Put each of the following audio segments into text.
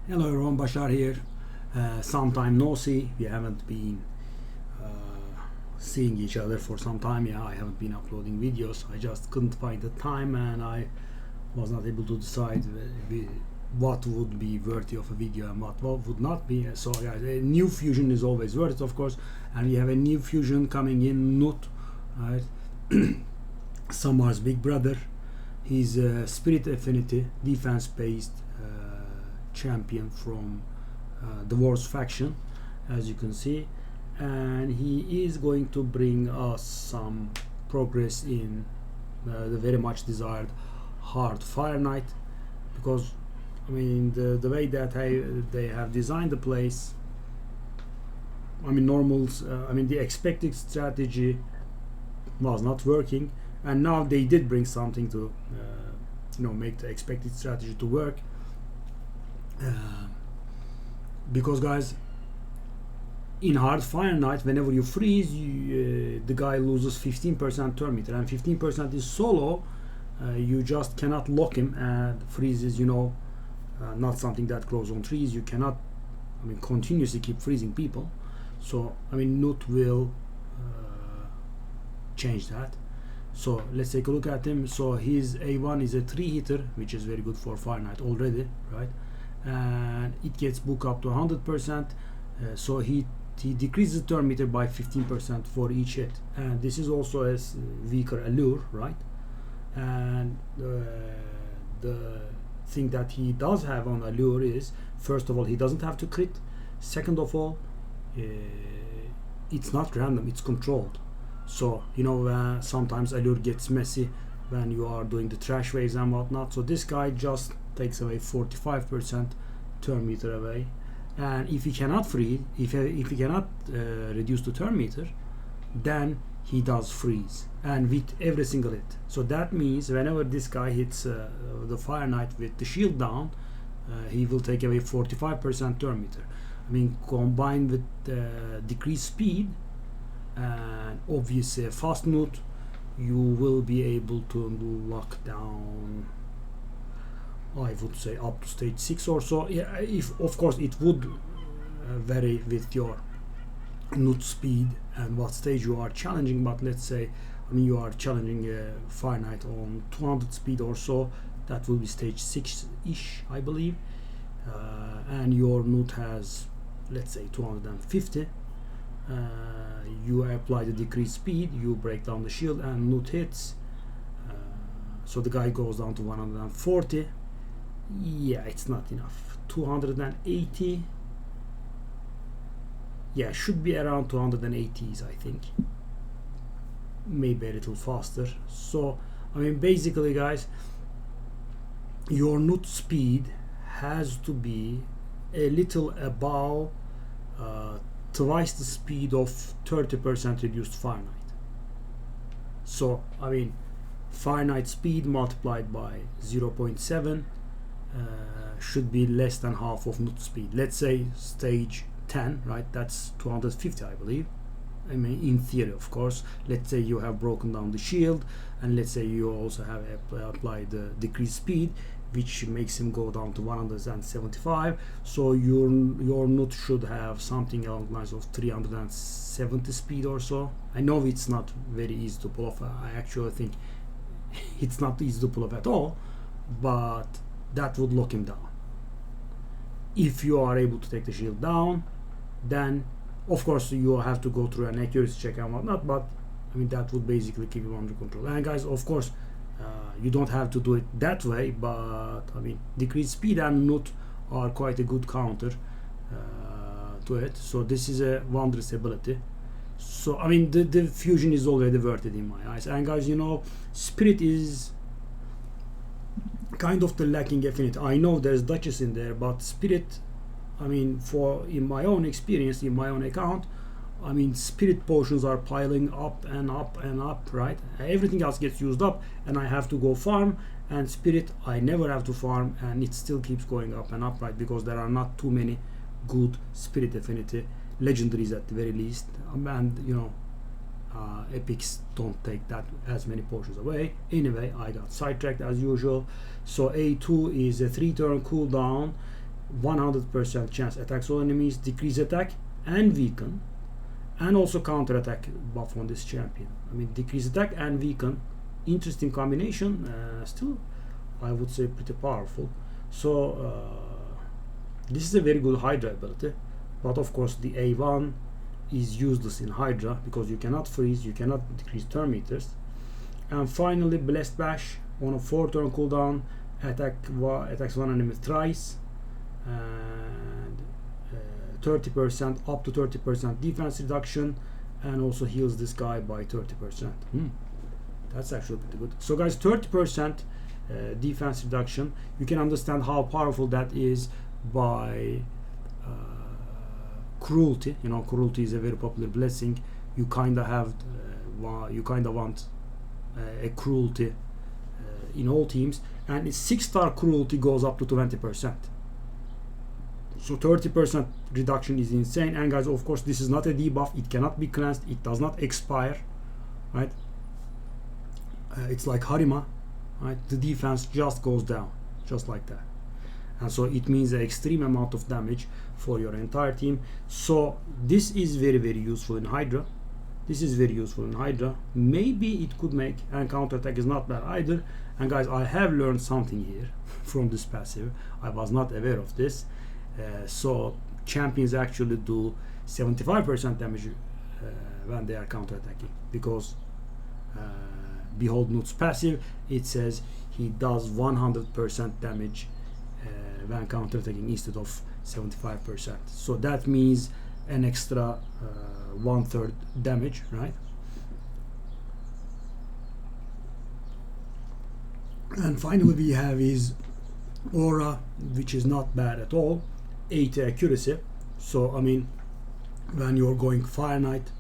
Hello everyone, Bashar here. Sometime no see. We haven't been seeing each other for some time. Yeah, I haven't been uploading videos. I just couldn't find the time and I was not able to decide what would be worthy of a video and what would not be. So guys, a new fusion is always worth it, of course, and we have a new fusion coming in, Gnut, right? Samar's big brother. He's a Spirit Affinity defense based champion from the Wars faction, as you can see, and he is going to bring us some progress in the very much desired hard Fire Knight, because I mean the way that they have designed the place, I mean normals, I mean the expected strategy was not working, and now they did bring something to make the expected strategy to work. Because guys, in hard Fire Knight, whenever you freeze, the guy loses 15% turn meter, and 15% is so low, you just cannot lock him, and freeze is not something that grows on trees. You cannot, I mean, continuously keep freezing people. So I mean Gnut will change that. So let's take a look at him. So his A1 is a 3-hitter, which is very good for Fire Knight already, right? And it gets book up to 100%. So he decreases the turn meter by 15% for each hit, and this is also a weaker allure, right? And the thing that he does have on allure is, first of all, he doesn't have to crit. Second of all, it's not random, it's controlled. So sometimes allure gets messy when you are doing the trash waves and whatnot. So this guy just takes away 45% turn meter away, and if he cannot freeze, if he cannot reduce the turn meter, then he does freeze, and with every single hit. So that means whenever this guy hits the Fire Knight with the shield down, he will take away 45% turn meter. I mean, combined with decreased speed and obviously a fast Gnut, you will be able to lock down, I would say, up to stage 6 or so. Yeah, if of course it would vary with your Gnut speed and what stage you are challenging, but let's say, I mean, you are challenging a Fire Knight on 200 speed or so, that will be stage 6-ish, I believe, and your Gnut has, let's say, 250. You apply the decreased speed, you break down the shield, and Gnut hits. So the guy goes down to 140. Yeah, it's not enough. 280. Yeah, should be around 280s, I think. Maybe a little faster. So I mean, basically guys, your Gnut speed has to be a little above twice the speed of 30% reduced Fire Knight. So I mean, Fire Knight speed multiplied by 0.7 should be less than half of Gnut speed. Let's say stage 10, right? That's 250, I believe. I mean, in theory, of course. Let's say you have broken down the shield, and let's say you also have applied the decreased speed, which makes him go down to 175. So your Gnut should have something along the lines of 370 speed or so. I know it's not very easy to pull off. I actually think it's not easy to pull off at all, but that would lock him down. If you are able to take the shield down, then of course you have to go through an accuracy check and whatnot, but I mean that would basically keep him under control. And guys, of course, you don't have to do it that way, but I mean, decreased speed and Gnut are quite a good counter to it. So this is a wondrous ability. So I mean, the fusion is already worth it in my eyes. And guys, Spirit is kind of the lacking affinity. I know there's Duchess in there, but Spirit, I mean, in my own experience, in my own account, I mean, Spirit potions are piling up and up and up, right? Everything else gets used up, and I have to go farm, and Spirit, I never have to farm, and it still keeps going up and up, right? Because there are not too many good Spirit Affinity legendaries at the very least, and epics don't take that as many potions away. Anyway, I got sidetracked as usual. So A2 is a 3-turn cooldown, 100% chance attacks all enemies, decrease attack and weaken, and also counter attack buff on this champion. I mean, decrease attack and weaken, interesting combination. Still, I would say pretty powerful. So this is a very good Hydra ability, but of course the A1 is useless in Hydra because you cannot freeze, you cannot decrease turn meters. And finally, Blessed Bash on a 4-turn cooldown, attacks one enemy thrice, and 30% up to 30% defense reduction, and also heals this guy by 30%. That's actually pretty good. So guys, 30% defense reduction. You can understand how powerful that is by cruelty. You know, cruelty is a very popular blessing. You kind of have you kind of want a cruelty in all teams, and its 6-star cruelty goes up to 20%. So 30% reduction is insane. And guys, of course, this is not a debuff. It cannot be cleansed. It does not expire, right? It's like Harima, right? The defense just goes down, just like that. And so it means an extreme amount of damage for your entire team. So this is very, very useful in Hydra. This is very useful in Hydra. Maybe it could make, and counterattack is not bad either. And guys, I have learned something here from this passive. I was not aware of this. So champions actually do 75% damage when they are counterattacking, because behold Gnut's passive, it says he does 100% damage when counterattacking instead of 75%. So that means an extra 1/3 damage, right? And finally we have his aura, which is not bad at all, 80 accuracy. So I mean, when you're going Fire Knight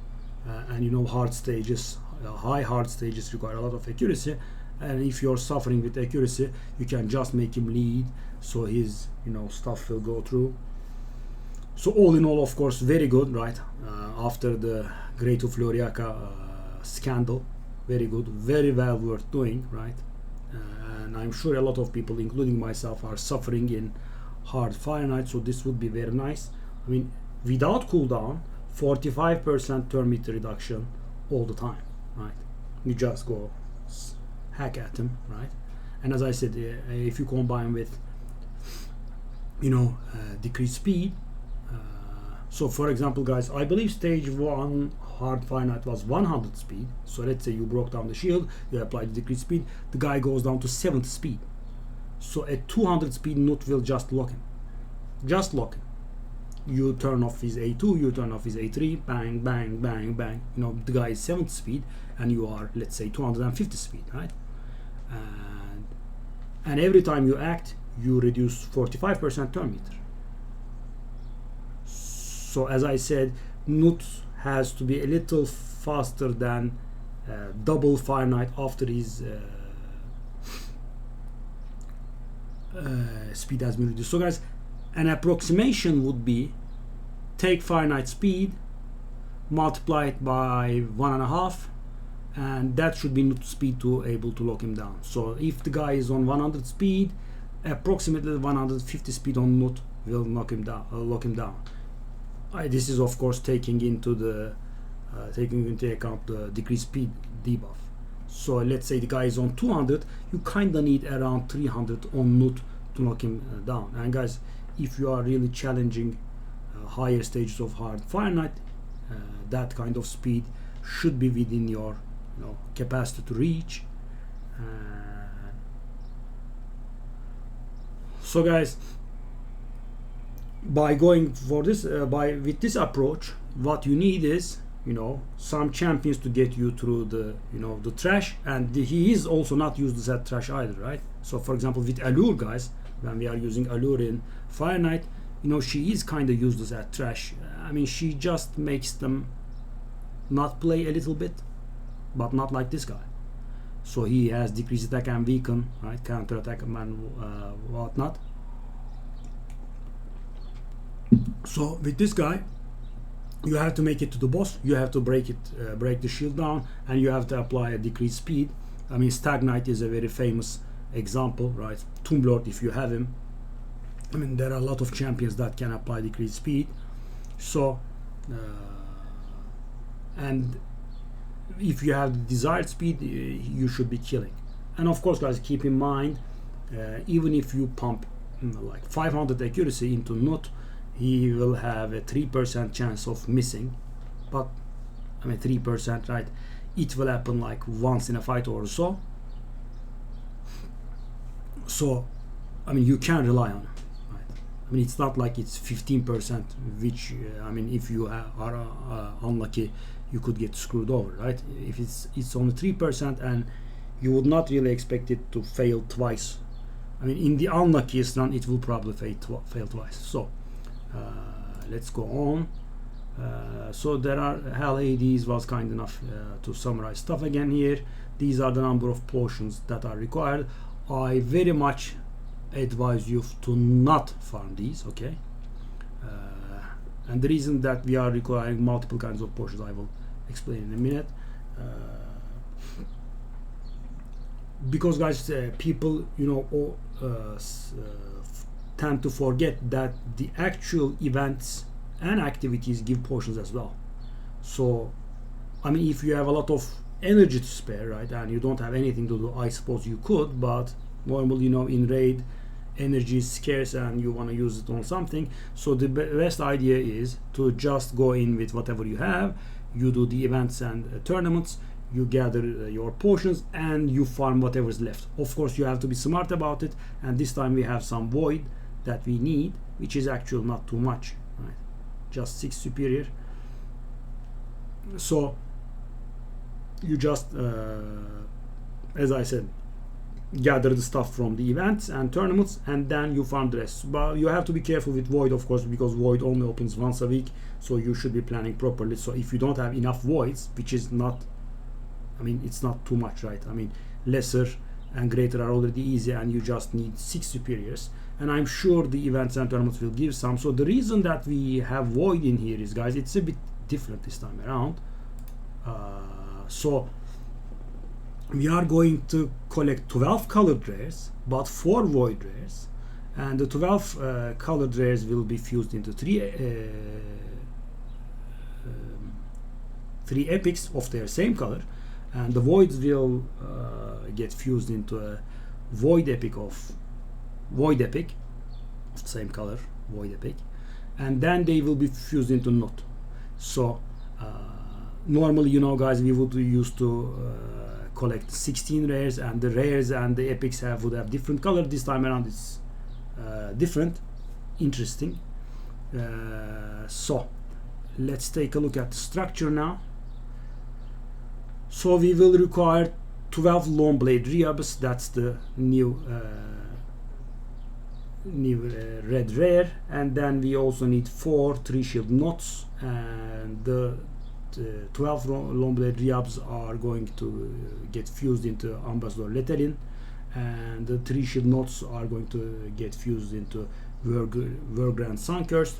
and you know hard stages, high hard stages require a lot of accuracy, and if you're suffering with accuracy, you can just make him lead, so his stuff will go through. So all in all, of course, very good, right? After the Great Floriaka scandal, very good, very well worth doing, right? And I'm sure a lot of people, including myself, are suffering in hard Fire Knight, so this would be very nice. I mean, without cooldown, 45% turn meter reduction all the time, right? You just go hack at him, right? And as I said, if you combine with decreased speed, so for example, guys, I believe stage 1 hard Fire Knight was 100 speed. So let's say you broke down the shield, you applied decreased speed, the guy goes down to 70 speed. So at 200 speed, Gnut will just lock him. Just lock him. You turn off his A2, you turn off his A3, bang, bang, bang, bang. The guy is 70 speed and you are, let's say, 250 speed, right? And every time you act, you reduce 45% turn meter. So as I said, Gnut has to be a little faster than double Fire Knight after his speed has been reduced. So guys, an approximation would be take Fire Knight speed, multiply it by 1.5, and that should be Gnut speed to able to lock him down. So if the guy is on 100 speed, approximately 150 speed on Gnut will knock him down, lock him down. This is of course taking into account the decreased speed debuff. So let's say the guy is on 200, you kind of need around 300 on Gnut to knock him down. And guys, if you are really challenging higher stages of hard Fire Knight, that kind of speed should be within your capacity to reach. So guys, by going for this, with this approach, what you need is some champions to get you through the the trash, and he is also not used as trash either, right? So for example, with Allure, guys, when we are using Allure in Fire Knight, she is kind of useless at trash. I mean, she just makes them not play a little bit, but not like this guy. So he has decreased attack and weaken, right? Counter attack and whatnot. So with this guy, you have to make it to the boss, you have to break the shield down, and you have to apply a decreased speed. I mean, Stag Knight is a very famous example, right? Tomb Lord, if you have him, I mean, there are a lot of champions that can apply decreased speed. So and if you have the desired speed, you should be killing. And of course, guys, keep in mind, even if you pump like 500 accuracy into Gnut, he will have a 3% chance of missing. But I mean, 3%, right? It will happen like once in a fight or so. So I mean, you can rely on it, right? I mean, it's not like it's 15%, which I mean, if you are unlucky, you could get screwed over, right? If it's only 3%, and you would not really expect it to fail twice. I mean, in the unluckiest run, it will probably fail twice. So let's go on. So there are Hell Hades was kind enough to summarize stuff again here. These are the number of potions that are required. I very much advise you to not farm these, okay? And the reason that we are requiring multiple kinds of potions, I will explain in a minute. Because guys, people, you know, tend to forget that the actual events and activities give potions as well. So I mean, if you have a lot of energy to spare, right, and you don't have anything to do, I suppose you could, but normally, you know, in raid energy is scarce and you want to use it on something. So the best idea is to just go in with whatever you have. You do the events and tournaments, you gather your potions, and you farm whatever's left. Of course, you have to be smart about it, and this time we have some void that we need, which is actually not too much, right? Just 6 superior. So you just as I said, gather the stuff from the events and tournaments, and then you farm the rest. But you have to be careful with void, of course, because void only opens once a week, so you should be planning properly. So if you don't have enough voids, which is not, I mean, it's not too much, right? I mean, lesser and greater are already easy, and you just need 6 superiors, and I'm sure the events and tournaments will give some. So the reason that we have void in here is, guys, it's a bit different this time around. So we are going to collect 12 colored rares, but 4 void rares, and the 12 colored rares will be fused into 3 epics of their same color, and the voids will get fused into a void epic of the same color, void epic, and then they will be fused into Gnut. So normally, you know, guys, we would used to collect 16 rares, and the rares and the epics would have different color. This time around it's different, interesting. So let's take a look at the structure now. So we will require 12 long blade Riabs, that's the new red rare, and then we also need 4 3 shield knots, and the 12 long blade Riabs are going to get fused into Ambassador Lethalin, and the 3 shield knots are going to get fused into Vergrand Suncurst.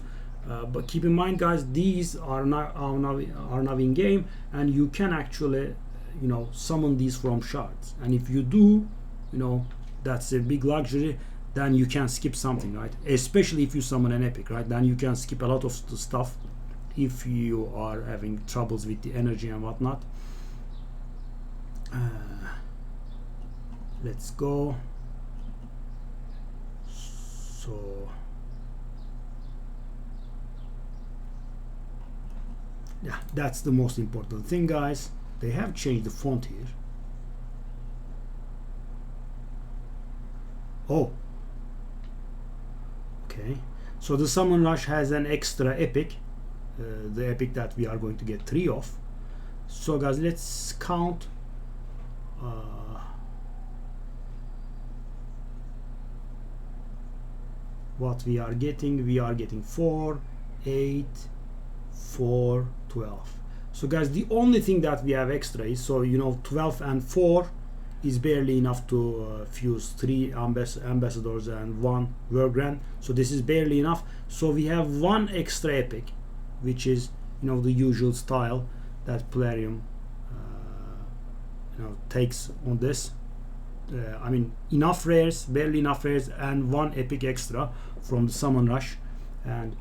But keep in mind, guys, these are now in game, and you can actually, you know, summon these from shards. And if you do, you know, that's a big luxury. Then you can skip something, right? Especially if you summon an epic, right? Then you can skip a lot of the stuff if you are having troubles with the energy and whatnot. Let's go. So yeah, that's the most important thing, guys. They have changed the font here. Oh, okay. So the Summon Rush has an extra epic, the epic that we are going to get 3 of. So guys, let's count. What we are getting. We are getting 4, 8, 4, 12. So guys, the only thing that we have extra is, so you know, 12 and 4 is barely enough to fuse 3 ambassadors and 1 Vergrand. So this is barely enough. So we have 1 extra epic, which is, you know, the usual style that Plarium you know, takes on this. I mean, enough rares, barely enough rares, and 1 epic extra from the summon rush. And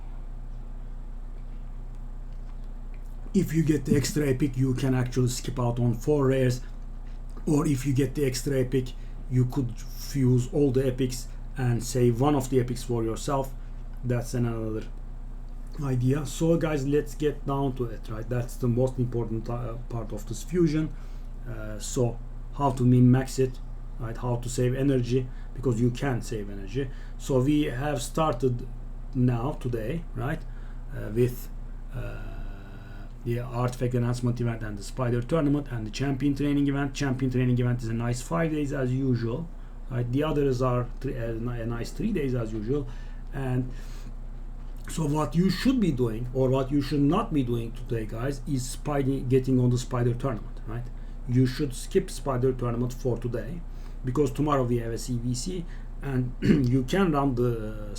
if you get the extra epic, you can actually skip out on 4 rares, or if you get the extra epic, you could fuse all the epics and save one of the epics for yourself. That's another idea. So guys, let's get down to it, right? That's the most important part of this fusion. So how to min-max it, right? How to save energy, because you can save energy. So we have started now today, right, with the artifact enhancement event and the spider tournament and the champion training event. Champion training event is a nice 5 days as usual, right? The others are a nice 3 days as usual. And so what you should be doing, or what you should not be doing today, guys, is getting on the spider tournament, right? You should skip spider tournament for today, because tomorrow we have a CVC, and you can run the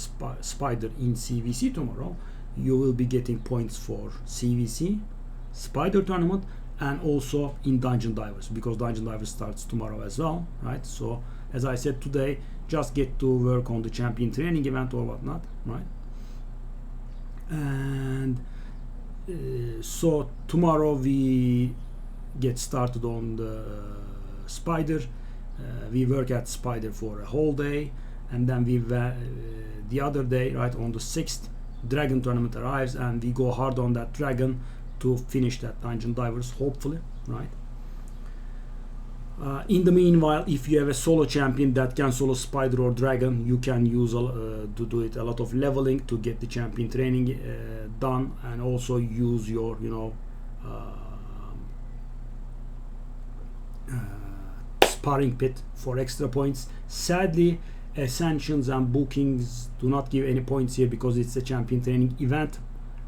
spider in CVC tomorrow. You will be getting points for CVC, spider tournament, and also in dungeon divers, because dungeon divers starts tomorrow as well, right? So as I said, today just get to work on the champion training event or whatnot, right? And so tomorrow we get started on the spider. We work at spider for a whole day, and then we the other day, right, on the 6th, dragon tournament arrives, and we go hard on that dragon to finish that dungeon divers, hopefully, right? In the meanwhile, if you have a solo champion that can solo spider or dragon, you can use to do it a lot of leveling to get the champion training done, and also use your, you know, sparring pit for extra points. Sadly, ascensions and bookings do not give any points here, because it's a champion training event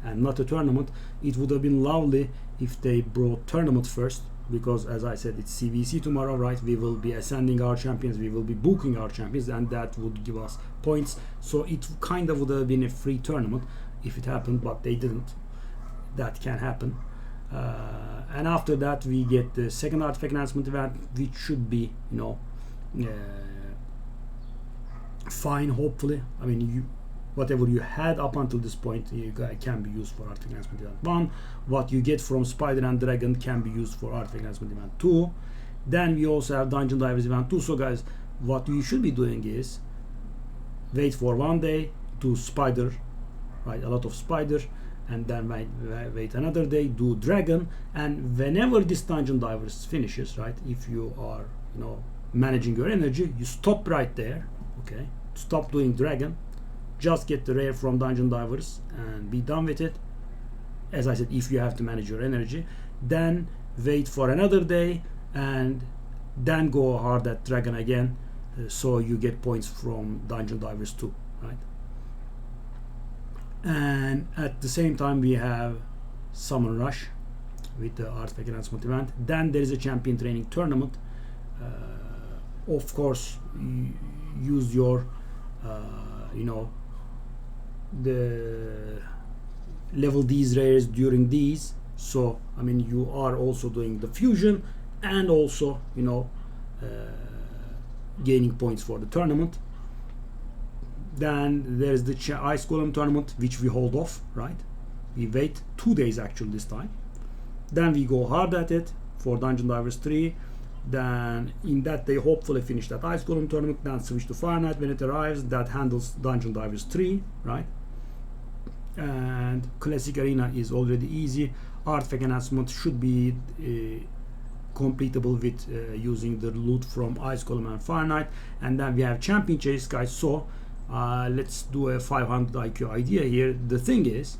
and not a tournament. It would have been lovely if they brought tournament first, because as I said, it's CVC tomorrow, right? We will be ascending our champions, we will be booking our champions, and that would give us points. So it kind of would have been a free tournament if it happened, but they didn't. That can happen. And after that we get the second artifact enhancement event, which should be, you know, fine, hopefully. I mean, whatever you had up until this point, can be used for artifact enhancement event 1. What you get from spider and dragon can be used for artifact enhancement event 2. Then we also have dungeon divers event 2. So guys, what you should be doing is wait for 1 day to spider, right, a lot of spider, and then wait another day, do dragon, and whenever this dungeon divers finishes, right, if you are, you know, managing your energy, you stop right there, okay? Stop doing dragon, just get the rare from dungeon divers and be done with it. As I said, if you have to manage your energy, then wait for another day and then go hard at dragon again, so you get points from dungeon divers too, right? And at the same time we have summon rush with the artifact enhancement event. Then there is a champion training tournament. Of course, use your you know, the level these rares during these. So I mean, you are also doing the fusion and also, you know, gaining points for the tournament. Then there's the ice golem tournament, which we hold off, right? We wait 2 days actually this time. Then we go hard at it for dungeon divers 3. Then in that day hopefully finish that ice golem tournament, then switch to fire knight when it arrives. That handles dungeon divers 3, right? And classic arena is already easy. Artifact enhancement should be completable with using the loot from ice golem and fire knight. And then we have champion chase, guys. So let's do a 500 IQ idea here. The thing is,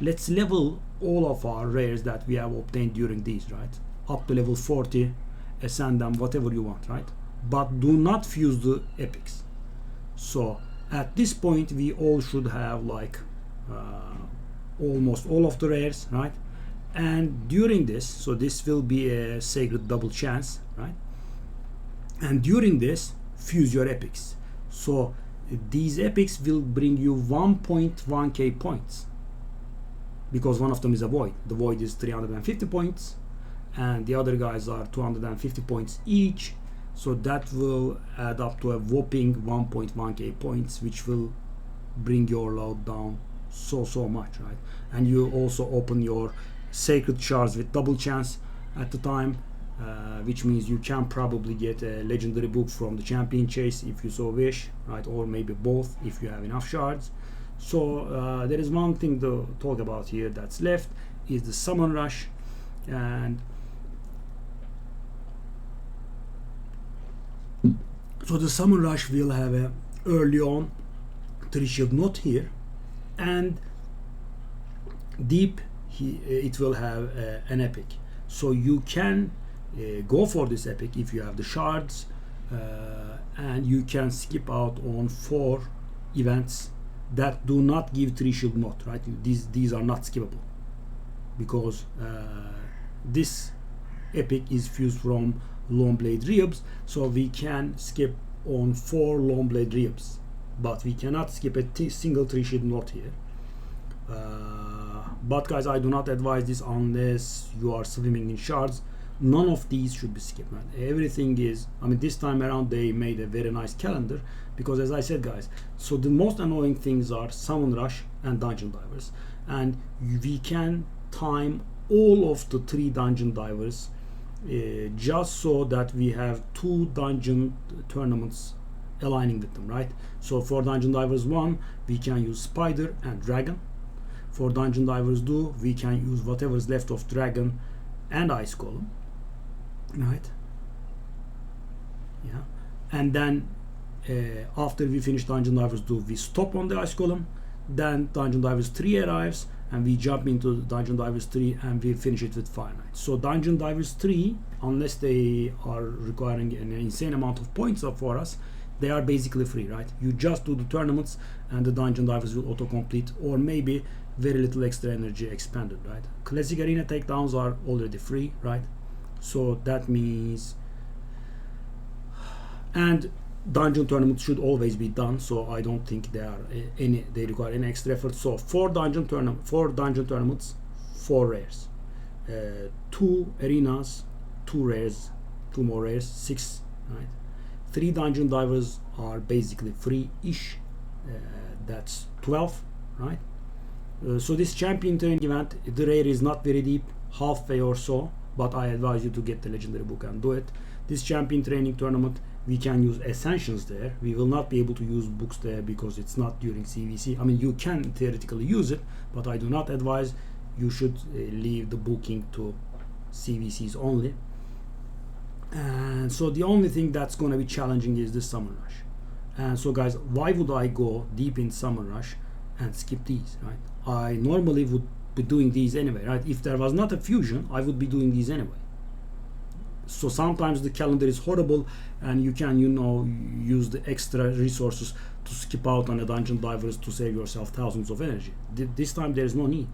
let's level all of our rares that we have obtained during these, right, up to level 40, ascend them, whatever you want, right? But do not fuse the epics. So at this point we all should have like almost all of the rares, right? And during this, so this will be a sacred double chance, right? And during this, fuse your epics. So these epics will bring you 1.1k points, because one of them is a void. The void is 350 points and the other guys are 250 points each. So that will add up to a whopping 1.1k points, which will bring your load down so much, right? And you also open your sacred shards with double chance at the time, which means you can probably get a legendary book from the champion chase if you so wish, right? Or maybe both if you have enough shards. So there is one thing to talk about here that's left, is the summon rush. And so the summon rush will have a early on 3 shield Gnut here, and deep it will have an epic. So you can go for this epic if you have the shards, and you can skip out on 4 events that do not give 3 shield Gnut, right? These are not skippable, because this epic is fused from long blade ribs, so we can skip on 4 long blade ribs, but we cannot skip a single 3 shield Gnut here. But guys, I do not advise this unless you are swimming in shards. None of these should be skipped, man. Everything is, I mean, this time around they made a very nice calendar, because as I said, guys, so the most annoying things are summon rush and dungeon divers, and we can time all of the 3 dungeon divers just so that we have 2 dungeon tournaments aligning with them, right? So for dungeon divers 1, we can use spider and dragon. For dungeon divers 2, we can use whatever is left of dragon and ice golem, right? Yeah. And then after we finish dungeon divers 2, we stop on the ice golem. Then dungeon divers 3 arrives, and we jump into dungeon divers 3 and we finish it with fire knight. So dungeon divers 3, unless they are requiring an insane amount of points for us, they are basically free, right? You just do the tournaments and the dungeon divers will auto-complete, or maybe very little extra energy expended, right? Classic arena takedowns are already free, right? So that means, and dungeon tournaments should always be done, so I don't think they require any extra effort. So 4 dungeon tournaments, 4 rares, 2 arenas, 2 rares, 2 more rares, 6, right? 3 dungeon divers are basically free-ish, that's 12, right? So this champion training event, the rare is not very deep, halfway or so, but I advise you to get the legendary book and do it. This champion training tournament, we can use essentials there. We will not be able to use books there because it's not during CVC. I mean, you can theoretically use it, but I do not advise. You should leave the booking to CVCs only. And so the only thing that's going to be challenging is the summon rush. And so guys, why would I go deep in summon rush and skip these, right? I normally would be doing these anyway, right? If there was not a fusion, I would be doing these anyway. So sometimes the calendar is horrible and you can, you know, use the extra resources to skip out on a dungeon divers to save yourself thousands of energy. This time there is no need.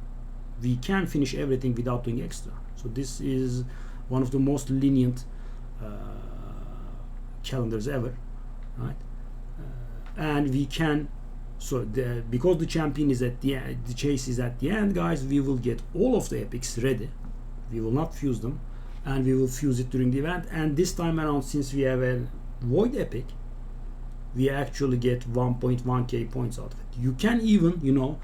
We can finish everything without doing extra. So this is one of the most lenient calendars ever, right? And we can, so because the champion is at the end, the chase is at the end, guys, we will get all of the epics ready. We will not fuse them, and we will fuse it during the event. And this time around, since we have a void epic, we actually get 1.1k points out of it. You can even, you know,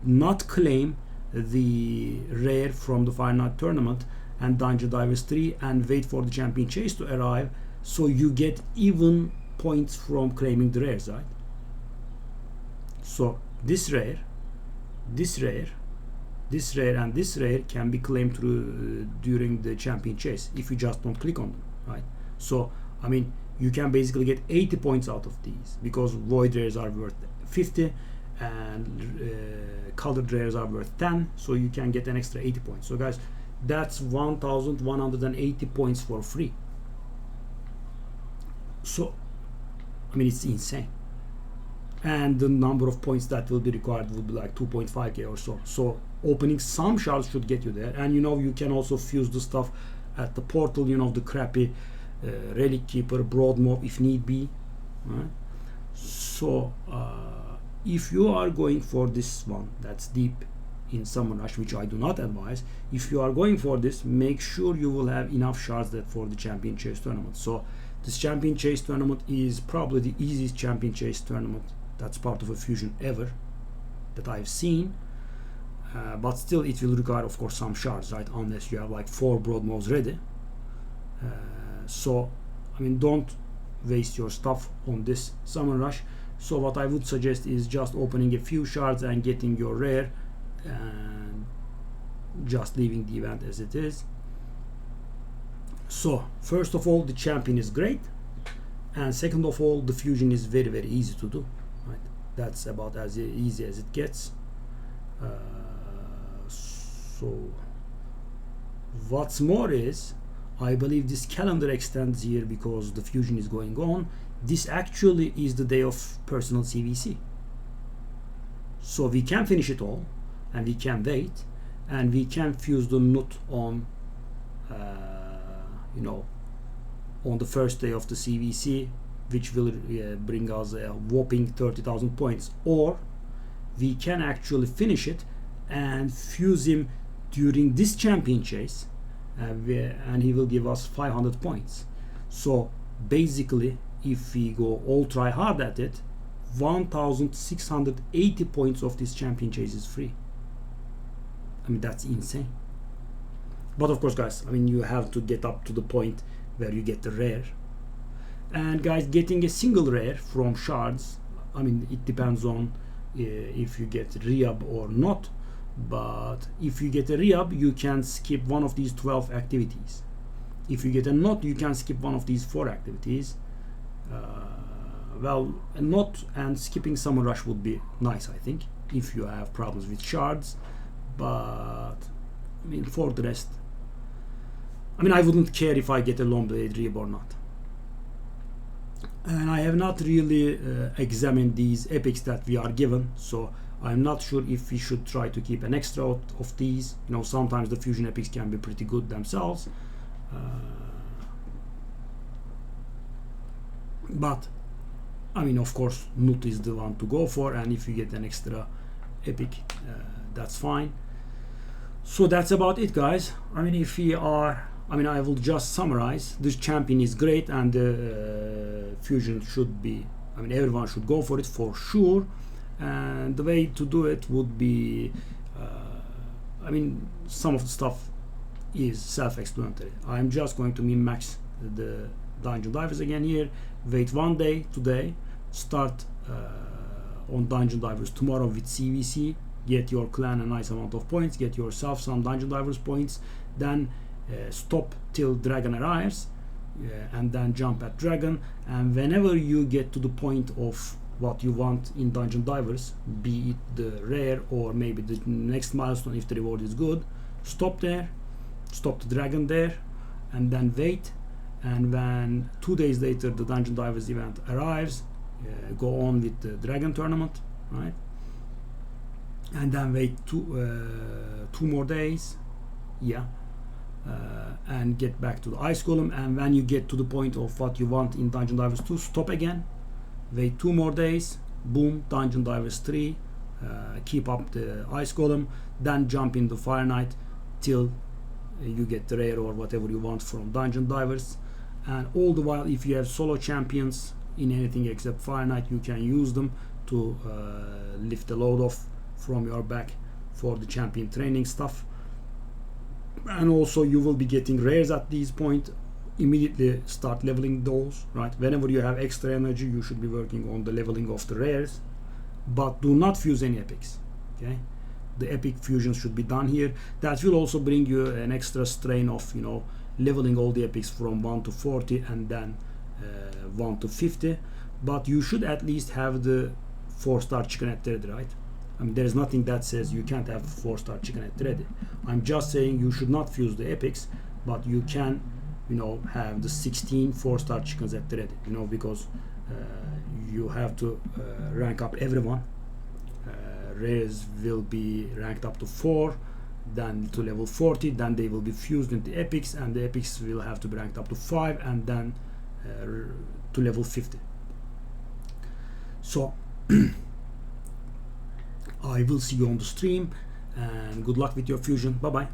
not claim the rare from the Fire Knight tournament and Dungeon Divers 3 and wait for the champion chase to arrive, so you get even points from claiming the rares, right? So this rare, this rare, this rare, and this rare can be claimed through during the champion chase if you just don't click on them, right? So I mean, you can basically get 80 points out of these because void rares are worth 50 and colored rares are worth 10, so you can get an extra 80 points. So guys, that's 1180 points for free. So I mean, it's insane. And the number of points that will be required will be like 2.5k or so. So opening some shards should get you there. And you know, you can also fuse the stuff at the portal, you know, the crappy relic keeper, broad mob if need be, right? So if you are going for this one that's deep in Summon Rush, which I do not advise, if you are going for this, make sure you will have enough shards that for the champion chase tournament. So This champion chase tournament is probably the easiest champion chase tournament that's part of a fusion ever that I've seen. But still it will require, of course, some shards, right? Unless you have like 4 broad moves ready. So I mean, don't waste your stuff on this summon rush. So what I would suggest is just opening a few shards and getting your rare and just leaving the event as it is. So first of all, the champion is great, and second of all, the fusion is very, very easy to do, right? That's about as easy as it gets. So what's more is, I believe this calendar extends here because the fusion is going on. This actually is the day of personal CVC. So we can finish it all, and we can wait, and we can fuse the Gnut on, you know, on the first day of the CVC, which will bring us a whopping 30,000 points. Or we can actually finish it and fuse him during this champion chase, and he will give us 500 points. So basically, if we go all try hard at it, 1,680 points of this champion chase is free. I mean, that's insane. But of course, guys, I mean, you have to get up to the point where you get the rare. And guys, getting a single rare from shards, I mean, it depends on if you get re-up or not. But if you get a re-up, you can skip one of these 12 activities. If you get a Gnut, you can skip one of these 4 activities. Well, a Gnut and skipping Summer Rush would be nice, I think, if you have problems with shards. But I mean, for the rest, I mean, I wouldn't care if I get a Long Blade Reap or not. And I have not really examined these epics that we are given, so I'm not sure if we should try to keep an extra of these. You know, sometimes the fusion epics can be pretty good themselves. But I mean, of course, Gnut is the one to go for, and if you get an extra epic, that's fine. So that's about it, guys. I mean, if we are, I mean, I will just summarize. This champion is great, and the fusion should be, I mean, everyone should go for it for sure. And the way to do it would be, I mean, some of the stuff is self-explanatory. I'm just going to min-max the Dungeon Divers again here. Wait 1 day today. Start on Dungeon Divers tomorrow with CVC. Get your clan a nice amount of points. Get yourself some Dungeon Divers points. Then stop till Dragon arrives, and then jump at Dragon. And whenever you get to the point of what you want in Dungeon Divers, be it the rare or maybe the next milestone if the reward is good, stop there, stop the Dragon there, and then wait. And when 2 days later the Dungeon Divers event arrives, go on with the Dragon tournament, right? And then wait 2 more days, yeah, and get back to the Ice Golem. And when you get to the point of what you want in Dungeon Divers 2, stop again, wait 2 more days, boom, Dungeon Divers 3, keep up the Ice Golem, then jump into Fire Knight till you get the rare or whatever you want from Dungeon Divers. And all the while, if you have solo champions in anything except Fire Knight, you can use them to lift the load off from your back for the champion training stuff. And also you will be getting rares at this point. Immediately start leveling those, right? Whenever you have extra energy, you should be working on the leveling of the rares, but do not fuse any epics, okay? The epic fusions should be done here. That will also bring you an extra strain of, you know, leveling all the epics from 1 to 40 and then 1 to 50. But you should at least have the 4-star chicken at ready, right? I mean, there's nothing that says you can't have 4-star chicken at ready. I'm just saying you should not fuse the epics, but you can, you know, have the 16 4-star chickens at ready, you know, because you have to rank up everyone. Rares will be ranked up to 4, then to level 40, then they will be fused into epics, and the epics will have to be ranked up to 5, and then to level 50. So I will see you on the stream, and good luck with your fusion. Bye bye.